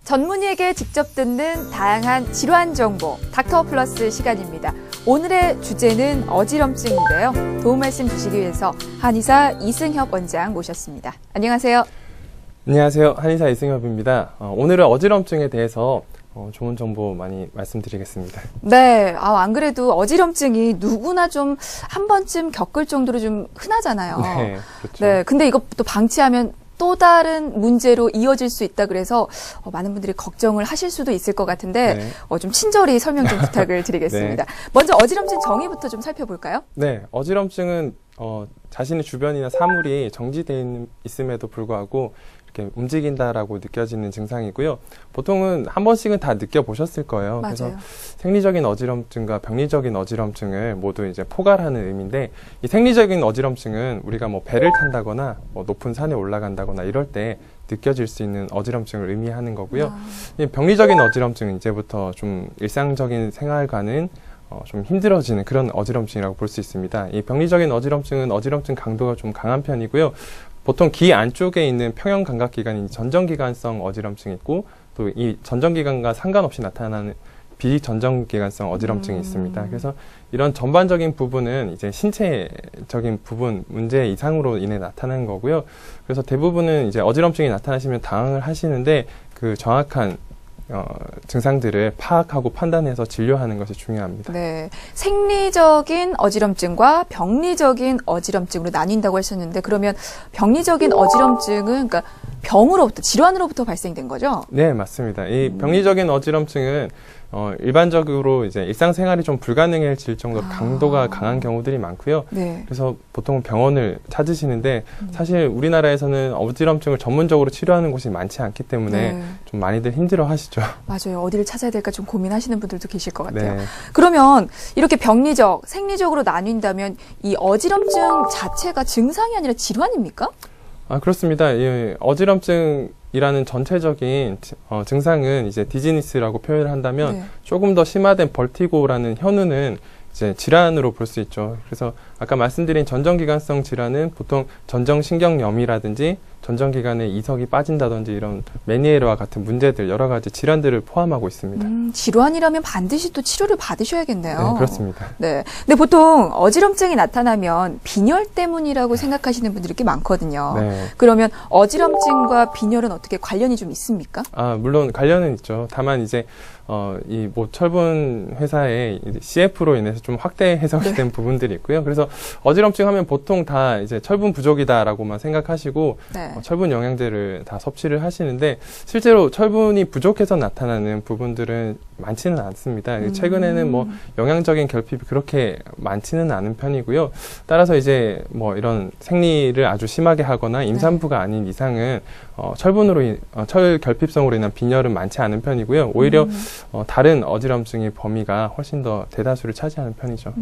전문의에게 직접 듣는 다양한 질환 정보, 닥터 플러스 시간입니다. 오늘의 주제는 어지럼증인데요. 도움 말씀 주시기 위해서 한의사 이승협 원장 모셨습니다. 안녕하세요. 안녕하세요. 한의사 이승협입니다. 오늘은 어지럼증에 대해서 좋은 정보 많이 말씀드리겠습니다. 네, 안 그래도 어지럼증이 누구나 좀 한 번쯤 겪을 정도로 좀 흔하잖아요. 네, 그렇죠. 네, 근데 이것도 방치하면 또 다른 문제로 이어질 수 있다 그래서 많은 분들이 걱정을 하실 수도 있을 것 같은데 네. 좀 친절히 설명 좀 부탁을 드리겠습니다. 네. 먼저 어지럼증 정의부터 좀 살펴볼까요? 네, 어지럼증은 자신의 주변이나 사물이 정지되어 있음에도 불구하고 이렇게 움직인다라고 느껴지는 증상이고요. 보통은 한 번씩은 다 느껴보셨을 거예요. 맞아요. 그래서 생리적인 어지럼증과 병리적인 어지럼증을 모두 이제 포괄하는 의미인데, 이 생리적인 어지럼증은 우리가 뭐 배를 탄다거나 높은 산에 올라간다거나 이럴 때 느껴질 수 있는 어지럼증을 의미하는 거고요. 이 병리적인 어지럼증은 이제부터 좀 일상적인 생활과는 좀 힘들어지는 그런 어지럼증이라고 볼 수 있습니다. 이 병리적인 어지럼증은 어지럼증 강도가 좀 강한 편이고요. 보통 귀 안쪽에 있는 평형감각기관인 전정기관성 어지럼증이 있고, 또 이 전정기관과 상관없이 나타나는 비전정기관성 어지럼증이 있습니다. 그래서 이런 전반적인 부분은 이제 신체적인 부분 문제 이상으로 인해 나타나는 거고요. 그래서 대부분은 이제 어지럼증이 나타나시면 당황을 하시는데, 그 정확한 증상들을 파악하고 판단해서 진료하는 것이 중요합니다. 네, 생리적인 어지럼증과 병리적인 어지럼증으로 나뉜다고 하셨는데, 그러면 병리적인 어지럼증은 그러니까 병으로부터, 질환으로부터 발생된 거죠? 네, 맞습니다. 이 병리적인 어지럼증은 일반적으로 이제 일상생활이 좀 불가능해질 정도로 강도가 강한 경우들이 많고요. 네. 그래서 보통 병원을 찾으시는데, 사실 우리나라에서는 어지럼증을 전문적으로 치료하는 곳이 많지 않기 때문에 네. 좀 많이들 힘들어 하시죠. 맞아요. 어디를 찾아야 될까 좀 고민하시는 분들도 계실 것 같아요. 네. 그러면 그러면 이렇게 병리적, 생리적으로 나뉜다면 이 어지럼증 자체가 증상이 아니라 질환입니까? 그렇습니다. 이 어지럼증이라는 전체적인 증상은 이제 디지니스라고 표현을 한다면, 네. 조금 더 심화된 벌티고라는 현우는 이제 질환으로 볼 수 있죠. 그래서 아까 말씀드린 전정기관성 질환은 보통 전정신경염이라든지 전정기관에 이석이 빠진다든지 이런 메니에르와 같은 문제들, 여러 가지 질환들을 포함하고 있습니다. 질환이라면 반드시 또 치료를 받으셔야겠네요. 네, 그렇습니다. 네. 근데 보통 어지럼증이 나타나면 빈혈 때문이라고 생각하시는 분들이 꽤 많거든요. 네. 그러면 어지럼증과 빈혈은 어떻게 관련이 좀 있습니까? 물론 관련은 있죠. 다만 이제 이 뭐 철분 회사의 CF로 인해서 좀 확대 해석이 된 부분들이 있고요. 그래서 어지럼증 하면 보통 다 이제 철분 부족이다라고만 생각하시고 네. 철분 영양제를 다 섭취를 하시는데, 실제로 철분이 부족해서 나타나는 부분들은 많지는 않습니다. 최근에는 뭐 영양적인 결핍이 그렇게 많지는 않은 편이고요. 따라서 이제 뭐 이런 생리를 아주 심하게 하거나 임산부가 아닌 이상은 철분으로 철 결핍성으로 인한 빈혈은 많지 않은 편이고요. 오히려 다른 어지럼증의 범위가 훨씬 더 대다수를 차지하는 편이죠.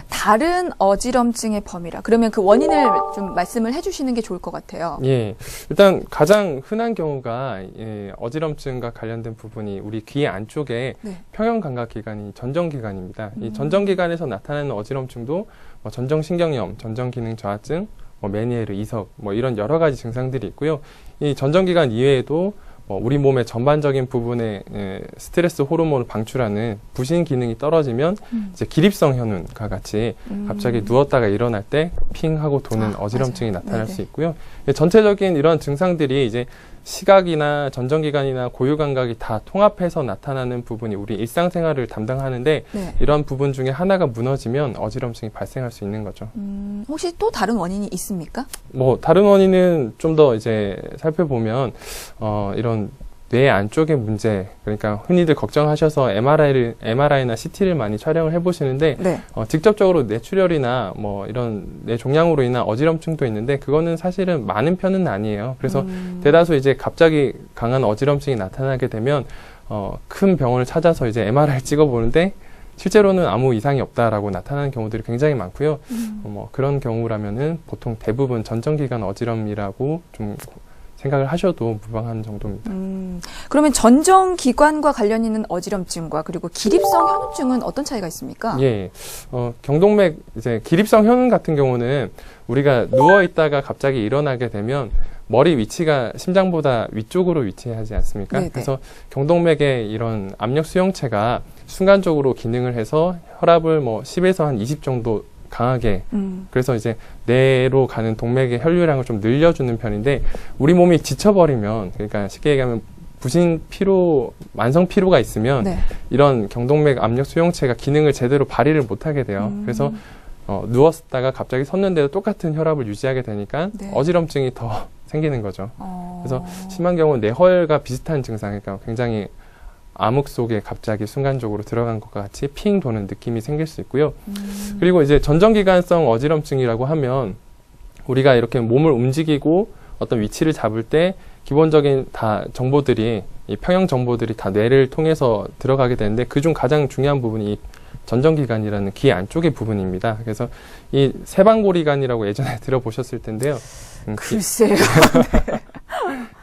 다른 어지럼증의 범위라. 그러면 그 원인을 좀 말씀을 해주시는 게 좋을 것 같아요. 예, 일단 가장 흔한 경우가 어지럼증과 관련된 부분이 우리 귀 안쪽에 네. 평형감각기관이 전정기관입니다. 이 전정기관에서 나타나는 어지럼증도 전정신경염, 전정기능 저하증, 메니에르, 이석, 이런 여러 가지 증상들이 있고요. 이 전정기관 이외에도 우리 몸의 전반적인 부분에 스트레스 호르몬을 방출하는 부신 기능이 떨어지면 이제 기립성 현운과 같이 갑자기 누웠다가 일어날 때 핑 하고 도는 어지럼증이 맞아요. 나타날 네네. 수 있고요. 전체적인 이런 증상들이 이제 시각이나 전정기관이나 고유감각이 다 통합해서 나타나는 부분이 우리 일상생활을 담당하는데, 네. 이런 부분 중에 하나가 무너지면 어지럼증이 발생할 수 있는 거죠. 혹시 또 다른 원인이 있습니까? 다른 원인은 좀 더 이제 살펴보면 이런 뇌 안쪽의 문제, 그러니까 흔히들 걱정하셔서 MRI나 CT를 많이 촬영을 해보시는데, 네. 직접적으로 뇌출혈이나 이런 뇌 종양으로 인한 어지럼증도 있는데, 그거는 사실은 많은 편은 아니에요. 그래서 대다수 이제 갑자기 강한 어지럼증이 나타나게 되면 큰 병원을 찾아서 이제 MRI를 찍어보는데, 실제로는 아무 이상이 없다라고 나타나는 경우들이 굉장히 많고요. 그런 경우라면은 보통 대부분 전정기관 어지럼이라고 좀 생각을 하셔도 무방한 정도입니다. 그러면 전정기관과 관련 있는 어지럼증과 그리고 기립성 현우증은 어떤 차이가 있습니까? 예, 경동맥, 기립성 현운 같은 경우는 우리가 누워 있다가 갑자기 일어나게 되면 머리 위치가 심장보다 위쪽으로 위치하지 않습니까? 네네. 그래서 경동맥의 이런 압력 수용체가 순간적으로 기능을 해서 혈압을 뭐 10에서 한 20 정도 강하게 그래서 이제 뇌로 가는 동맥의 혈류량을 좀 늘려주는 편인데 우리 몸이 지쳐버리면 그러니까 쉽게 얘기하면 부신 피로, 만성 피로가 있으면 네. 이런 경동맥 압력 수용체가 기능을 제대로 발휘를 못하게 돼요. 그래서 누웠다가 갑자기 섰는데도 똑같은 혈압을 유지하게 되니까 네. 어지럼증이 더 생기는 거죠. 그래서 심한 경우는 뇌허혈과 비슷한 증상, 그러니까 굉장히 암흑 속에 갑자기 순간적으로 들어간 것과 같이 핑 도는 느낌이 생길 수 있고요. 그리고 이제 전정기관성 어지럼증이라고 하면 우리가 이렇게 몸을 움직이고 어떤 위치를 잡을 때 기본적인 다 정보들이 이 평형 정보들이 다 뇌를 통해서 들어가게 되는데 그중 가장 중요한 부분이 이 전정기관이라는 귀 안쪽의 부분입니다. 그래서 이 세방고리관이라고 예전에 들어보셨을 텐데요. 글쎄요.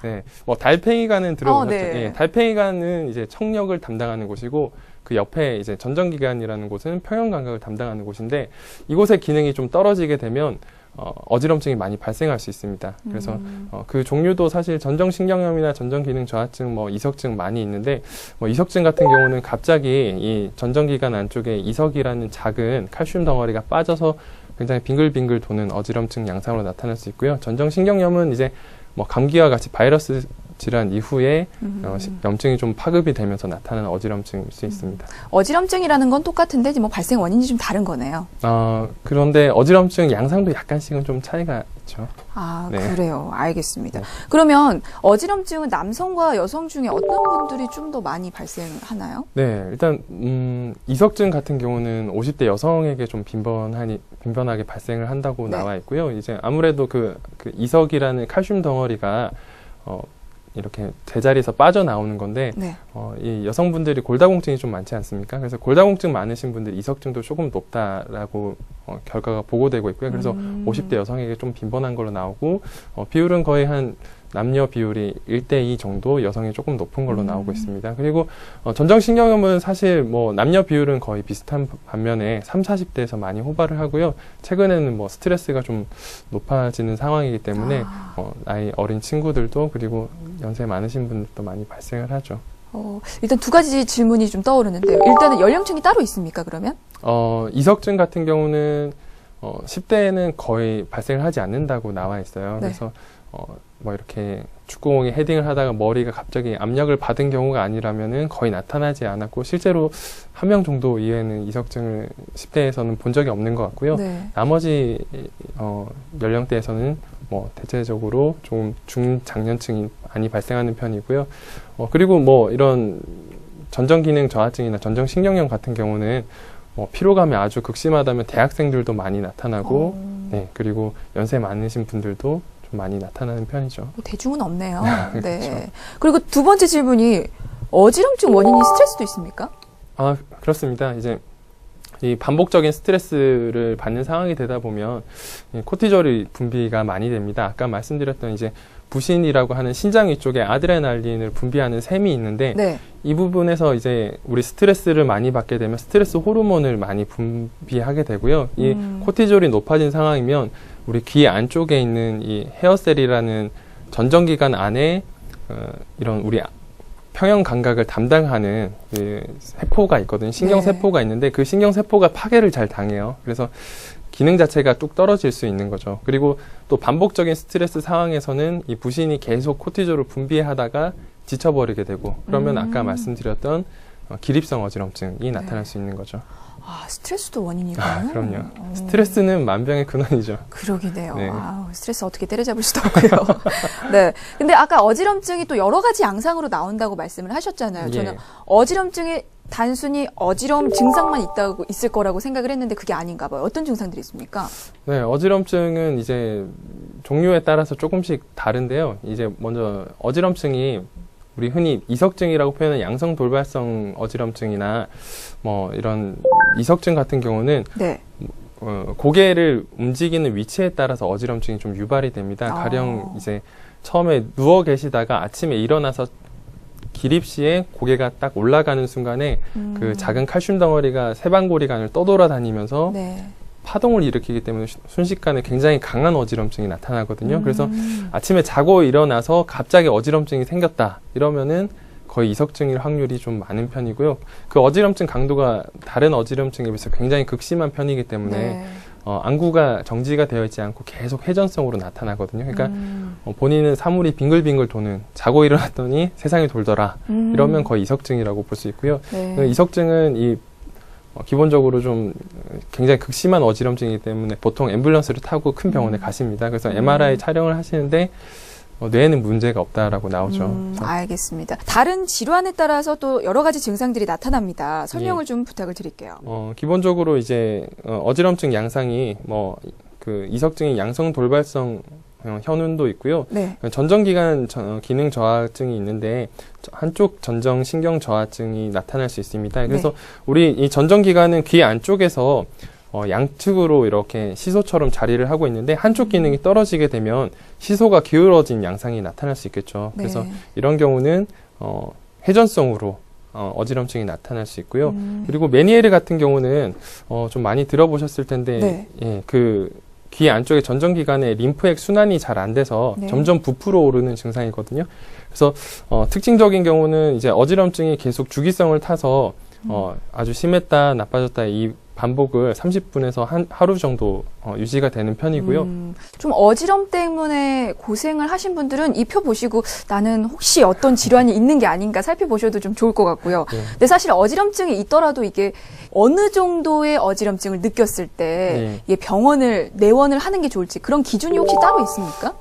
네, 뭐 달팽이관은 들어보셨죠? 네. 예, 달팽이관은 이제 청력을 담당하는 곳이고 그 옆에 이제 전정기관이라는 곳은 평형 감각을 담당하는 곳인데 이곳의 기능이 좀 떨어지게 되면 어지럼증이 많이 발생할 수 있습니다. 그래서 그 종류도 사실 전정신경염이나 전정기능 저하증, 뭐 이석증 많이 있는데 뭐 이석증 같은 경우는 갑자기 이 전정기관 안쪽에 이석이라는 작은 칼슘 덩어리가 빠져서 굉장히 빙글빙글 도는 어지럼증 양상으로 나타날 수 있고요. 전정신경염은 이제 뭐 감기와 같이 바이러스 질환 이후에 염증이 좀 파급이 되면서 나타나는 어지럼증일 수 있습니다. 어지럼증이라는 건 똑같은데 뭐 발생 원인이 좀 다른 거네요. 그런데 어지럼증 양상도 약간씩은 좀 차이가 있죠. 아, 네. 그래요. 알겠습니다. 네. 그러면 어지럼증은 남성과 여성 중에 어떤 분들이 좀 더 많이 발생하나요? 네, 일단 이석증 같은 경우는 50대 여성에게 좀 빈번하게 발생을 한다고 네. 나와 있고요. 이제 아무래도 그 이석이라는 칼슘 덩어리가 이렇게 제자리에서 빠져나오는 건데 네. 이 여성분들이 골다공증이 좀 많지 않습니까? 그래서 골다공증 많으신 분들 이석증도 조금 높다라고 결과가 보고되고 있고요. 그래서 50대 여성에게 좀 빈번한 걸로 나오고 비율은 거의 한 남녀 비율이 1대2 정도 여성이 조금 높은 걸로 나오고 있습니다. 그리고 전정신경염은 사실 뭐 남녀 비율은 거의 비슷한 반면에 30, 40대에서 많이 호발을 하고요. 최근에는 뭐 스트레스가 좀 높아지는 상황이기 때문에 나이 어린 친구들도 그리고 연세 많으신 분들도 많이 발생을 하죠. 일단 두 가지 질문이 좀 떠오르는데요. 일단은 연령층이 따로 있습니까, 그러면? 이석증 같은 경우는 10대에는 거의 발생을 하지 않는다고 나와 있어요. 네. 그래서 뭐 이렇게 축구공에 헤딩을 하다가 머리가 갑자기 압력을 받은 경우가 아니라면은 거의 나타나지 않았고 실제로 한 명 정도 이외에는 이석증을 10대에서는 본 적이 없는 것 같고요. 네. 나머지 연령대에서는 뭐 대체적으로 좀 중장년층이 많이 발생하는 편이고요. 그리고 뭐 이런 전정기능 저하증이나 전정신경염 같은 경우는 피로감이 아주 극심하다면 대학생들도 많이 나타나고, 네, 그리고 연세 많으신 분들도 좀 많이 나타나는 편이죠. 대중은 없네요. 네. 그렇죠. 그리고 두 번째 질문이 어지럼증 원인이 스트레스도 있습니까? 그렇습니다. 이제 이 반복적인 스트레스를 받는 상황이 되다 보면 이 코티졸이 분비가 많이 됩니다. 아까 말씀드렸던 이제 부신이라고 하는 신장 위쪽에 아드레날린을 분비하는 샘이 있는데 네. 이 부분에서 이제 우리 스트레스를 많이 받게 되면 스트레스 호르몬을 많이 분비하게 되고요. 이 코티졸이 높아진 상황이면 우리 귀 안쪽에 있는 이 헤어셀이라는 전정기관 안에 이런 우리 평형 감각을 담당하는 그 세포가 있거든요. 신경세포가 있는데 그 신경세포가 파괴를 잘 당해요. 그래서 기능 자체가 뚝 떨어질 수 있는 거죠. 그리고 또 반복적인 스트레스 상황에서는 이 부신이 계속 코티졸을 분비하다가 지쳐버리게 되고 그러면 아까 말씀드렸던 기립성 어지럼증이 나타날 수 있는 거죠. 스트레스도 원인이군요. 그럼요. 스트레스는 만병의 근원이죠. 그러기네요. 네. 스트레스 어떻게 때려잡을 수도 없고요. 네. 근데 아까 어지럼증이 또 여러 가지 양상으로 나온다고 말씀을 하셨잖아요. 저는 예. 어지럼증이 단순히 어지러움 증상만 있을 거라고 생각을 했는데 그게 아닌가 봐요. 어떤 증상들이 있습니까? 네, 어지럼증은 이제 종류에 따라서 조금씩 다른데요. 이제 먼저 어지럼증이 우리 흔히 이석증이라고 표현하는 양성 돌발성 어지럼증이나 뭐 이런 이석증 같은 경우는 네. 고개를 움직이는 위치에 따라서 어지럼증이 좀 유발이 됩니다. 가령 이제 처음에 누워 계시다가 아침에 일어나서 기립 시에 고개가 딱 올라가는 순간에 그 작은 칼슘 덩어리가 세방고리관을 떠돌아다니면서 네. 파동을 일으키기 때문에 순식간에 굉장히 강한 어지럼증이 나타나거든요. 그래서 아침에 자고 일어나서 갑자기 어지럼증이 생겼다 이러면은 거의 이석증일 확률이 좀 많은 편이고요. 그 어지럼증 강도가 다른 어지럼증에 비해서 굉장히 극심한 편이기 때문에 네. 안구가 정지가 되어 있지 않고 계속 회전성으로 나타나거든요. 그러니까 본인은 사물이 빙글빙글 도는, 자고 일어났더니 세상이 돌더라 이러면 거의 이석증이라고 볼 수 있고요. 네. 이석증은 기본적으로 좀 굉장히 극심한 어지럼증이기 때문에 보통 앰뷸런스를 타고 큰 병원에 가십니다. 그래서 MRI 촬영을 하시는데 뇌에는 문제가 없다라고 나오죠. 알겠습니다. 다른 질환에 따라서 또 여러 가지 증상들이 나타납니다. 설명을 좀 부탁을 드릴게요. 기본적으로 이제 어지럼증 양상이 그 이석증의 양성 돌발성 현운도 있고요. 네. 전정기관 기능 저하증이 있는데 한쪽 전정 신경 저하증이 나타날 수 있습니다. 그래서 네. 우리 이 전정기관은 귀 안쪽에서 양측으로 이렇게 시소처럼 자리를 하고 있는데 한쪽 기능이 떨어지게 되면 시소가 기울어진 양상이 나타날 수 있겠죠. 네. 그래서 이런 경우는 회전성으로 어지럼증이 나타날 수 있고요. 그리고 메니에르 같은 경우는 좀 많이 들어보셨을 텐데 네. 예, 그 귀 안쪽에 전정기관에 림프액 순환이 잘 안 돼서 네. 점점 부풀어 오르는 증상이거든요. 그래서 특징적인 경우는 이제 어지럼증이 계속 주기성을 타서 아주 심했다 나빠졌다 이 반복을 30분에서 하루 정도 유지가 되는 편이고요. 좀 어지럼 때문에 고생을 하신 분들은 이 표 보시고 나는 혹시 어떤 질환이 있는 게 아닌가 살펴보셔도 좀 좋을 것 같고요. 네. 근데 사실 어지럼증이 있더라도 이게 어느 정도의 어지럼증을 느꼈을 때 네. 병원을 내원을 하는 게 좋을지 그런 기준이 혹시 따로 있습니까?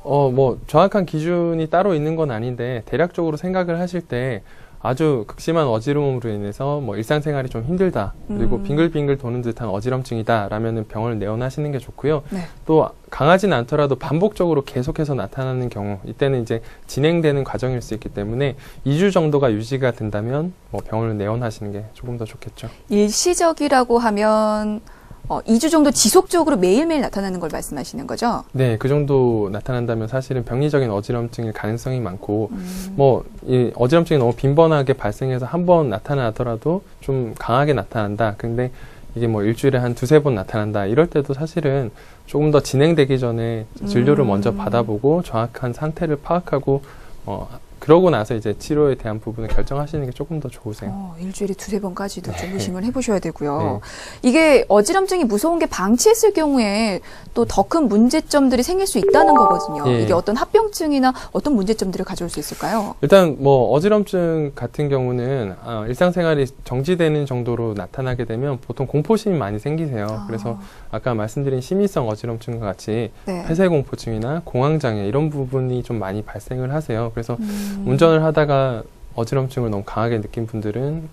정확한 기준이 따로 있는 건 아닌데 대략적으로 생각을 하실 때 아주 극심한 어지러움으로 인해서 일상생활이 좀 힘들다. 그리고 빙글빙글 도는 듯한 어지럼증이다. 라면은 병원을 내원하시는 게 좋고요. 네. 또 강하진 않더라도 반복적으로 계속해서 나타나는 경우, 이때는 이제 진행되는 과정일 수 있기 때문에 2주 정도가 유지가 된다면 병원을 내원하시는 게 조금 더 좋겠죠. 일시적이라고 하면 2주 정도 지속적으로 매일매일 나타나는 걸 말씀하시는 거죠? 네, 그 정도 나타난다면 사실은 병리적인 어지럼증일 가능성이 많고, 이 어지럼증이 너무 빈번하게 발생해서 한 번 나타나더라도 좀 강하게 나타난다. 근데 이게 일주일에 한 두세 번 나타난다. 이럴 때도 사실은 조금 더 진행되기 전에 진료를 먼저 받아보고 정확한 상태를 파악하고, 그러고 나서 이제 치료에 대한 부분을 결정하시는 게 조금 더 좋으세요. 일주일에 두세 번까지도 좀 네. 의심을 해보셔야 되고요. 네. 이게 어지럼증이 무서운 게 방치했을 경우에 또 더 큰 문제점들이 생길 수 있다는 거거든요. 예. 이게 어떤 합병증이나 어떤 문제점들을 가져올 수 있을까요? 일단 어지럼증 같은 경우는 일상생활이 정지되는 정도로 나타나게 되면 보통 공포심이 많이 생기세요. 그래서 아까 말씀드린 심위성 어지럼증과 같이 네. 폐쇄공포증이나 공황장애 이런 부분이 좀 많이 발생을 하세요. 그래서 운전을 하다가 어지럼증을 너무 강하게 느낀 분들은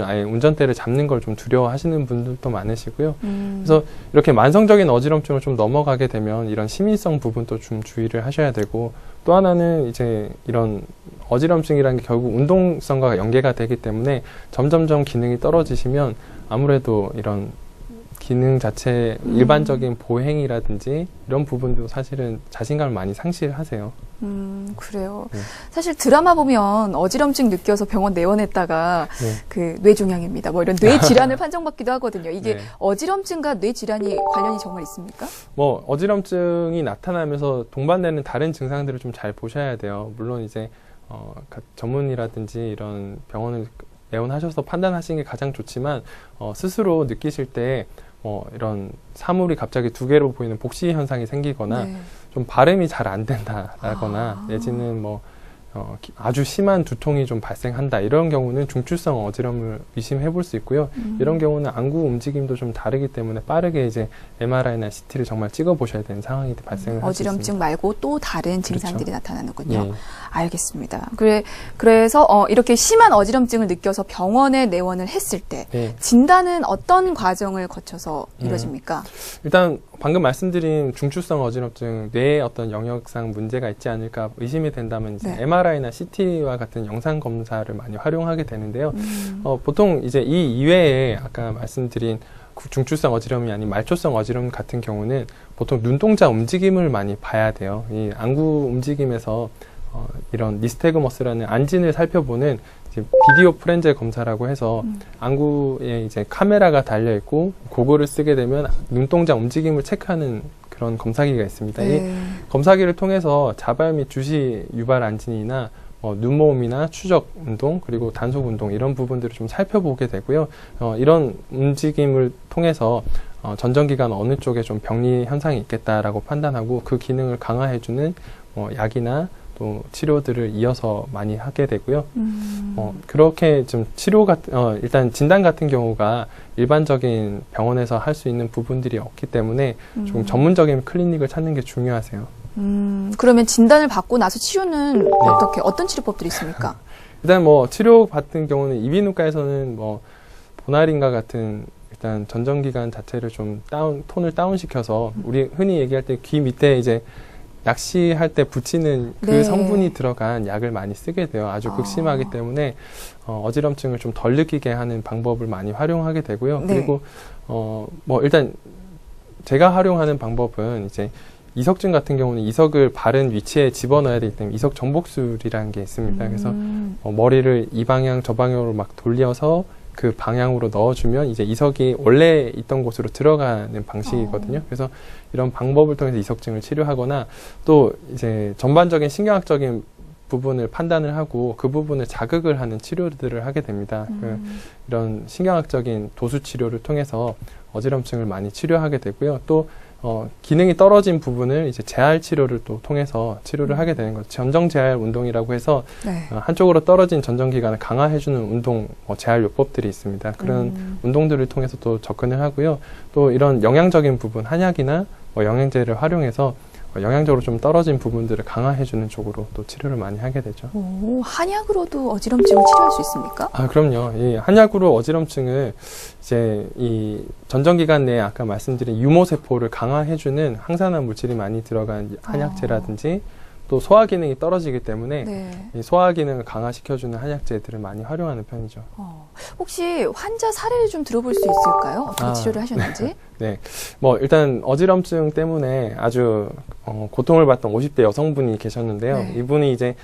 아예 운전대를 잡는 걸 좀 두려워하시는 분들도 많으시고요. 그래서 이렇게 만성적인 어지럼증을 좀 넘어가게 되면 이런 심위성 부분도 좀 주의를 하셔야 되고, 또 하나는 이제 이런 어지럼증이라는 게 결국 운동성과 연계가 되기 때문에 점점점 기능이 떨어지시면 아무래도 이런 기능 자체 일반적인 보행이라든지 이런 부분도 사실은 자신감을 많이 상실하세요. 그래요. 네. 사실 드라마 보면 어지럼증 느껴서 병원 내원했다가 네. 그 뇌종양입니다. 이런 뇌 질환을 판정받기도 하거든요. 이게 네. 어지럼증과 뇌 질환이 관련이 정말 있습니까? 어지럼증이 나타나면서 동반되는 다른 증상들을 좀 잘 보셔야 돼요. 물론 이제 전문이라든지 이런 병원을 내원하셔서 판단하시는 게 가장 좋지만 스스로 느끼실 때 이런 사물이 갑자기 두 개로 보이는 복시 현상이 생기거나 네. 좀 발음이 잘 안 된다라거나 내지는 아주 심한 두통이 좀 발생한다. 이런 경우는 중추성 어지럼을 의심해 볼 수 있고요. 이런 경우는 안구 움직임도 좀 다르기 때문에 빠르게 이제 MRI나 CT를 정말 찍어 보셔야 되는 상황이 발생을 할 수 있습니다. 어지럼증 말고 또 다른 증상들이 그렇죠. 나타나는군요. 예. 알겠습니다. 그래서 이렇게 심한 어지럼증을 느껴서 병원에 내원을 했을 때 예. 진단은 어떤 과정을 거쳐서 이루어집니까? 일단 방금 말씀드린 중추성 어지럼증, 뇌의 어떤 영역상 문제가 있지 않을까 의심이 된다면 이제 네. MRI나 CT와 같은 영상 검사를 많이 활용하게 되는데요. 보통 이제 이 이외에 아까 말씀드린 중추성 어지럼이 아닌 말초성 어지럼 같은 경우는 보통 눈동자 움직임을 많이 봐야 돼요. 이 안구 움직임에서 이런 니스테그머스라는 안진을 살펴보는 비디오 프렌즈 검사라고 해서 안구에 이제 카메라가 달려 있고 고글을 쓰게 되면 눈동자 움직임을 체크하는 그런 검사기가 있습니다. 네. 이 검사기를 통해서 자발 및 주시 유발 안진이나 눈모음이나 추적 운동 그리고 단속 운동 이런 부분들을 좀 살펴보게 되고요. 이런 움직임을 통해서 전정기관 어느 쪽에 좀 병리 현상이 있겠다라고 판단하고 그 기능을 강화해주는 약이나 또 치료들을 이어서 많이 하게 되고요. 그렇게 좀 일단 진단 같은 경우가 일반적인 병원에서 할 수 있는 부분들이 없기 때문에 좀 전문적인 클리닉을 찾는 게 중요하세요. 그러면 진단을 받고 나서 치료는 어떤 치료법들이 있습니까? 일단 치료 같은 경우는 이비인후과에서는 보나린과 같은 일단 전정기관 자체를 좀 톤을 다운시켜서 우리 흔히 얘기할 때 귀 밑에 이제 약시할 때 붙이는 그 네. 성분이 들어간 약을 많이 쓰게 돼요. 아주 극심하기 때문에 어지럼증을 좀 덜 느끼게 하는 방법을 많이 활용하게 되고요. 네. 그리고 일단 제가 활용하는 방법은 이제 이석증 같은 경우는 이석을 바른 위치에 집어넣어야 되기 때문에 이석 전복술이라는 게 있습니다. 그래서 머리를 이 방향 저 방향으로 막 돌려서 그 방향으로 넣어주면 이제 이석이 원래 있던 곳으로 들어가는 방식이거든요. 그래서 이런 방법을 통해서 이석증을 치료하거나 또 이제 전반적인 신경학적인 부분을 판단을 하고 그 부분을 자극을 하는 치료들을 하게 됩니다. 이런 신경학적인 도수 치료를 통해서 어지럼증을 많이 치료하게 되고요. 또 기능이 떨어진 부분을 이제 재활 치료를 또 통해서 치료를 하게 되는 거죠. 전정 재활 운동이라고 해서 한쪽으로 떨어진 전정기관을 강화해주는 운동, 재활 요법들이 있습니다. 그런 운동들을 통해서 또 접근을 하고요. 또 이런 영양적인 부분, 한약이나 영양제를 활용해서 영양적으로 좀 떨어진 부분들을 강화해주는 쪽으로 또 치료를 많이 하게 되죠. 한약으로도 어지럼증을 치료할 수 있습니까? 그럼요. 이 한약으로 어지럼증을 이제 이 전정기관 내에 아까 말씀드린 유모세포를 강화해주는 항산화 물질이 많이 들어간 한약제라든지 또 소화 기능이 떨어지기 때문에 이 소화 기능을 강화시켜주는 한약제들을 많이 활용하는 편이죠. 혹시 환자 사례를 좀 들어볼 수 있을까요? 어떻게 치료를 하셨는지? 네. 일단 어지럼증 때문에 아주 고통을 받던 50대 여성분이 계셨는데요. 이분이 이제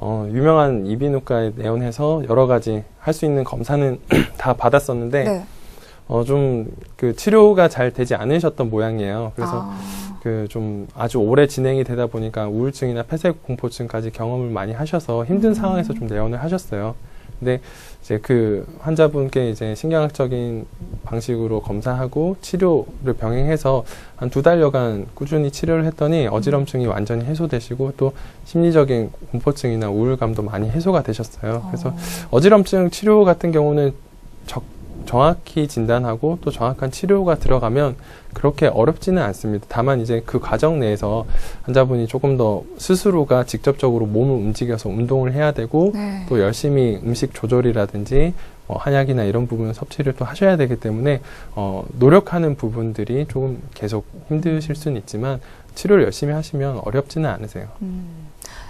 유명한 이비인후과에 내원해서 여러 가지 할 수 있는 검사는 다 받았었는데 좀 그 치료가 잘 되지 않으셨던 모양이에요. 그래서 그 좀 아주 오래 진행이 되다 보니까 우울증이나 폐쇄공포증까지 경험을 많이 하셔서 힘든 상황에서 좀 내원을 하셨어요. 근데 이제 그 환자분께 이제 신경학적인 방식으로 검사하고 치료를 병행해서 한 2달여간 꾸준히 치료를 했더니 어지럼증이 완전히 해소되시고 또 심리적인 공포증이나 우울감도 많이 해소가 되셨어요. 그래서 어지럼증 치료 같은 경우는 정확히 진단하고 또 정확한 치료가 들어가면 그렇게 어렵지는 않습니다. 다만 이제 그 과정 내에서 환자분이 조금 더 스스로가 직접적으로 몸을 움직여서 운동을 해야 되고 또 열심히 음식 조절이라든지 한약이나 이런 부분 섭취를 또 하셔야 되기 때문에 노력하는 부분들이 조금 계속 힘드실 수는 있지만 치료를 열심히 하시면 어렵지는 않으세요.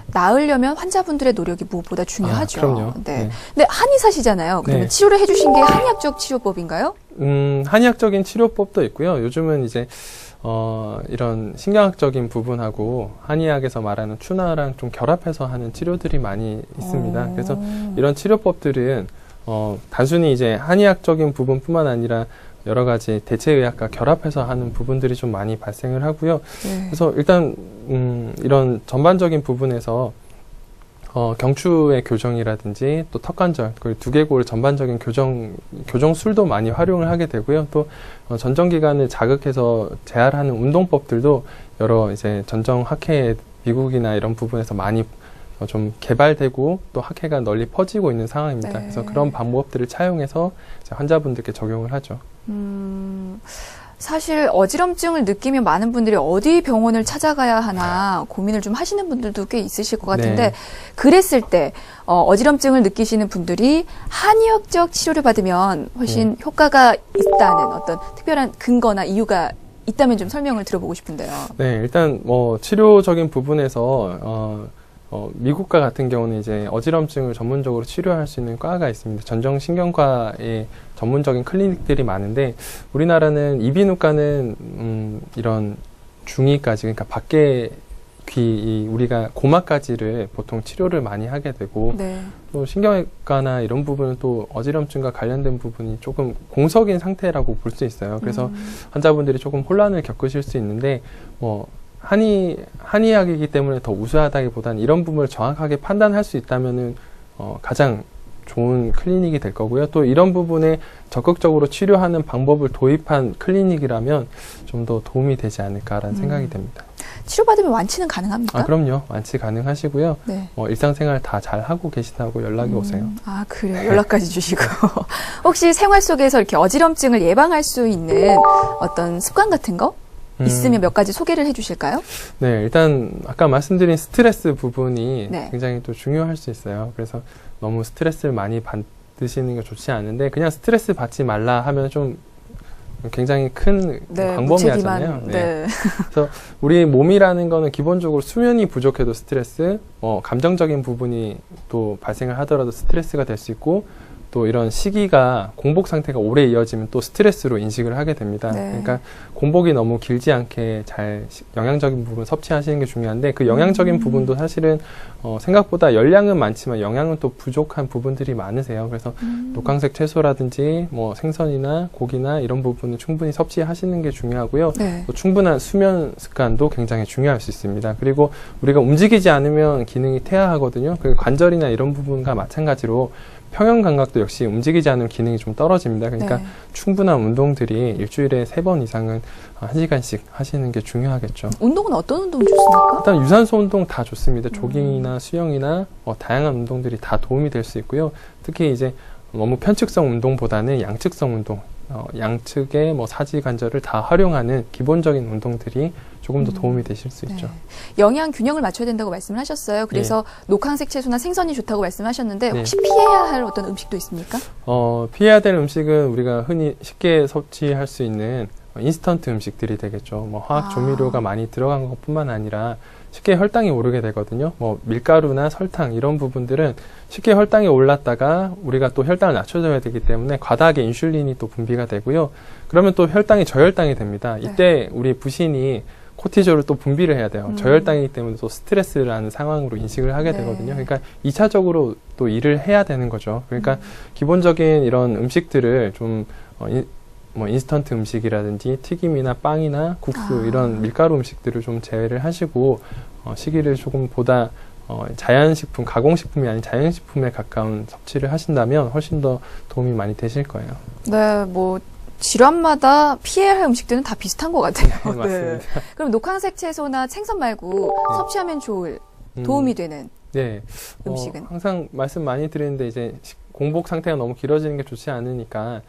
나으려면 환자분들의 노력이 무엇보다 중요하죠. 그럼요. 근데 한의사시잖아요. 그러면 치료를 해주신 게 한의학적 치료법인가요? 한의학적인 치료법도 있고요. 요즘은 이제 이런 신경학적인 부분하고 한의학에서 말하는 추나랑 좀 결합해서 하는 치료들이 많이 있습니다. 그래서 이런 치료법들은 단순히 이제 한의학적인 부분뿐만 아니라 여러 가지 대체의학과 결합해서 하는 부분들이 좀 많이 발생을 하고요. 그래서 일단 이런 전반적인 부분에서 경추의 교정이라든지 또 턱관절 그리고 두개골 전반적인 교정술도 많이 활용을 하게 되고요. 또 전정기관을 자극해서 재활하는 운동법들도 여러 이제 전정학회 미국이나 이런 부분에서 많이 좀 개발되고 또 학회가 널리 퍼지고 있는 상황입니다. 그래서 그런 방법들을 차용해서 환자분들께 적용을 하죠. 사실 어지럼증을 느끼면 많은 분들이 어디 병원을 찾아가야 하나 고민을 좀 하시는 분들도 꽤 있으실 것 같은데 그랬을 때 어지럼증을 느끼시는 분들이 한의학적 치료를 받으면 훨씬 효과가 있다는 어떤 특별한 근거나 이유가 있다면 좀 설명을 들어보고 싶은데요. 네, 일단 치료적인 부분에서 미국과 같은 경우는 이제 어지럼증을 전문적으로 치료할 수 있는 과가 있습니다. 전정신경과의 전문적인 클리닉들이 많은데 우리나라는 이비인후과는 이런 중이까지 그러니까 밖에 우리가 고막까지를 보통 치료를 많이 하게 되고 네. 또 신경외과나 이런 부분은 또 어지럼증과 관련된 부분이 조금 공석인 상태라고 볼 수 있어요. 그래서 환자분들이 조금 혼란을 겪으실 수 있는데 뭐 한의학이기 때문에 더 우수하다기보다는 이런 부분을 정확하게 판단할 수 있다면은 가장 좋은 클리닉이 될 거고요. 또 이런 부분에 적극적으로 치료하는 방법을 도입한 클리닉이라면 좀 더 도움이 되지 않을까라는 생각이 됩니다. 치료받으면 완치는 가능합니까? 아, 그럼요. 완치 가능하시고요. 네. 일상생활 다 잘 하고 계시다고 연락이 오세요. 아, 그래요. 연락까지 주시고. 혹시 생활 속에서 이렇게 어지럼증을 예방할 수 있는 어떤 습관 같은 거 있으면 몇 가지 소개를 해주실까요? 네, 일단 아까 말씀드린 스트레스 부분이 네. 굉장히 또 중요할 수 있어요. 그래서 너무 스트레스를 많이 받으시는 게 좋지 않은데 그냥 스트레스 받지 말라 하면 좀 굉장히 큰 네, 광범위하잖아요. 무책임한, 네. 그래서 우리 몸이라는 거는 기본적으로 수면이 부족해도 스트레스, 감정적인 부분이 또 발생을 하더라도 스트레스가 될 수 있고 또 이런 시기가 공복 상태가 오래 이어지면 또 스트레스로 인식을 하게 됩니다. 네. 그러니까 공복이 너무 길지 않게 잘 영양적인 부분 섭취하시는 게 중요한데 그 영양적인 부분도 사실은 생각보다 열량은 많지만 영양은 또 부족한 부분들이 많으세요. 그래서 녹황색 채소라든지 뭐 생선이나 고기나 이런 부분은 충분히 섭취하시는 게 중요하고요. 네. 또 충분한 수면 습관도 굉장히 중요할 수 있습니다. 그리고 우리가 움직이지 않으면 기능이 퇴화하거든요. 그리고 관절이나 이런 부분과 마찬가지로 평형 감각도 역시 움직이지 않으면 기능이 좀 떨어집니다. 그러니까 네. 충분한 운동들이 일주일에 3번 이상은 1시간씩 하시는 게 중요하겠죠. 운동은 어떤 운동이 좋습니까? 일단 유산소 운동 다 좋습니다. 조깅이나 수영이나 다양한 운동들이 다 도움이 될 수 있고요. 특히 이제 너무 편측성 운동보다는 양측성 운동, 양측의 뭐 사지 관절을 다 활용하는 기본적인 운동들이 조금 더 도움이 되실 수 있죠. 네. 영양 균형을 맞춰야 된다고 말씀을 하셨어요. 그래서 녹황색 채소나 생선이 좋다고 말씀하셨는데 혹시 피해야 할 어떤 음식도 있습니까? 피해야 될 음식은 우리가 흔히 쉽게 섭취할 수 있는 인스턴트 음식들이 되겠죠. 뭐 화학 조미료가 많이 들어간 것뿐만 아니라 쉽게 혈당이 오르게 되거든요. 뭐 밀가루나 설탕 이런 부분들은 쉽게 혈당이 올랐다가 우리가 또 혈당을 낮춰줘야 되기 때문에 과다하게 인슐린이 또 분비가 되고요. 그러면 또 혈당이 저혈당이 됩니다. 이때 우리 부신이 코티졸을 또 분비를 해야 돼요. 저혈당이기 때문에 또 스트레스라는 상황으로 인식을 하게 되거든요. 그러니까 2차적으로 또 일을 해야 되는 거죠. 그러니까 기본적인 이런 음식들을 좀 뭐 인스턴트 음식이라든지 튀김이나 빵이나 국수 이런 밀가루 음식들을 좀 제외를 하시고 시기를 조금 보다 자연식품, 가공식품이 아닌 자연식품에 가까운 섭취를 하신다면 훨씬 더 도움이 많이 되실 거예요. 네, 뭐 질환마다 피해야 할 음식들은 다 비슷한 것 같아요. 네, 맞습니다. 네. 그럼 녹황색 채소나 생선 말고 섭취하면 좋을 도움이 되는 음식은? 항상 말씀 많이 드리는데 이제 공복 상태가 너무 길어지는 게 좋지 않으니까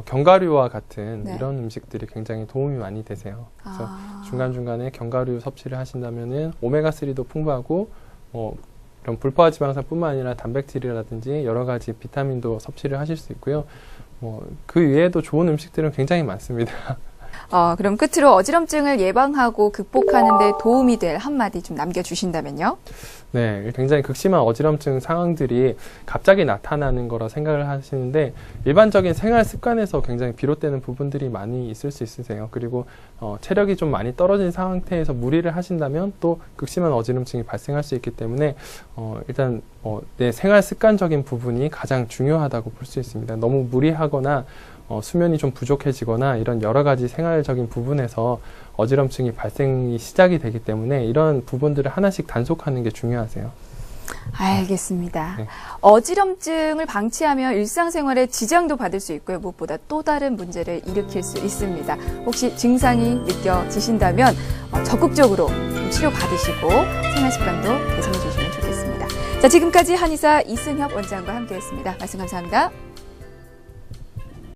견과류와 같은 이런 음식들이 굉장히 도움이 많이 되세요. 그래서 중간중간에 견과류 섭취를 하신다면은 오메가3도 풍부하고 이런 불포화 지방산뿐만 아니라 단백질이라든지 여러 가지 비타민도 섭취를 하실 수 있고요. 그 외에도 좋은 음식들은 굉장히 많습니다. 그럼 끝으로 어지럼증을 예방하고 극복하는 데 도움이 될 한마디 좀 남겨주신다면요? 네, 굉장히 극심한 어지럼증 상황들이 갑자기 나타나는 거라 생각을 하시는데 일반적인 생활 습관에서 굉장히 비롯되는 부분들이 많이 있을 수 있으세요. 그리고 체력이 좀 많이 떨어진 상태에서 무리를 하신다면 또 극심한 어지럼증이 발생할 수 있기 때문에 일단 내 생활 습관적인 부분이 가장 중요하다고 볼 수 있습니다. 너무 무리하거나 수면이 좀 부족해지거나 이런 여러 가지 생활적인 부분에서 어지럼증이 발생이 시작이 되기 때문에 이런 부분들을 하나씩 단속하는 게 중요하세요. 알겠습니다. 네. 어지럼증을 방치하면 일상생활에 지장도 받을 수 있고요. 무엇보다 또 다른 문제를 일으킬 수 있습니다. 혹시 증상이 느껴지신다면 적극적으로 치료받으시고 생활습관도 개선해 주시면 좋겠습니다. 자, 지금까지 한의사 이승협 원장과 함께했습니다. 말씀 감사합니다.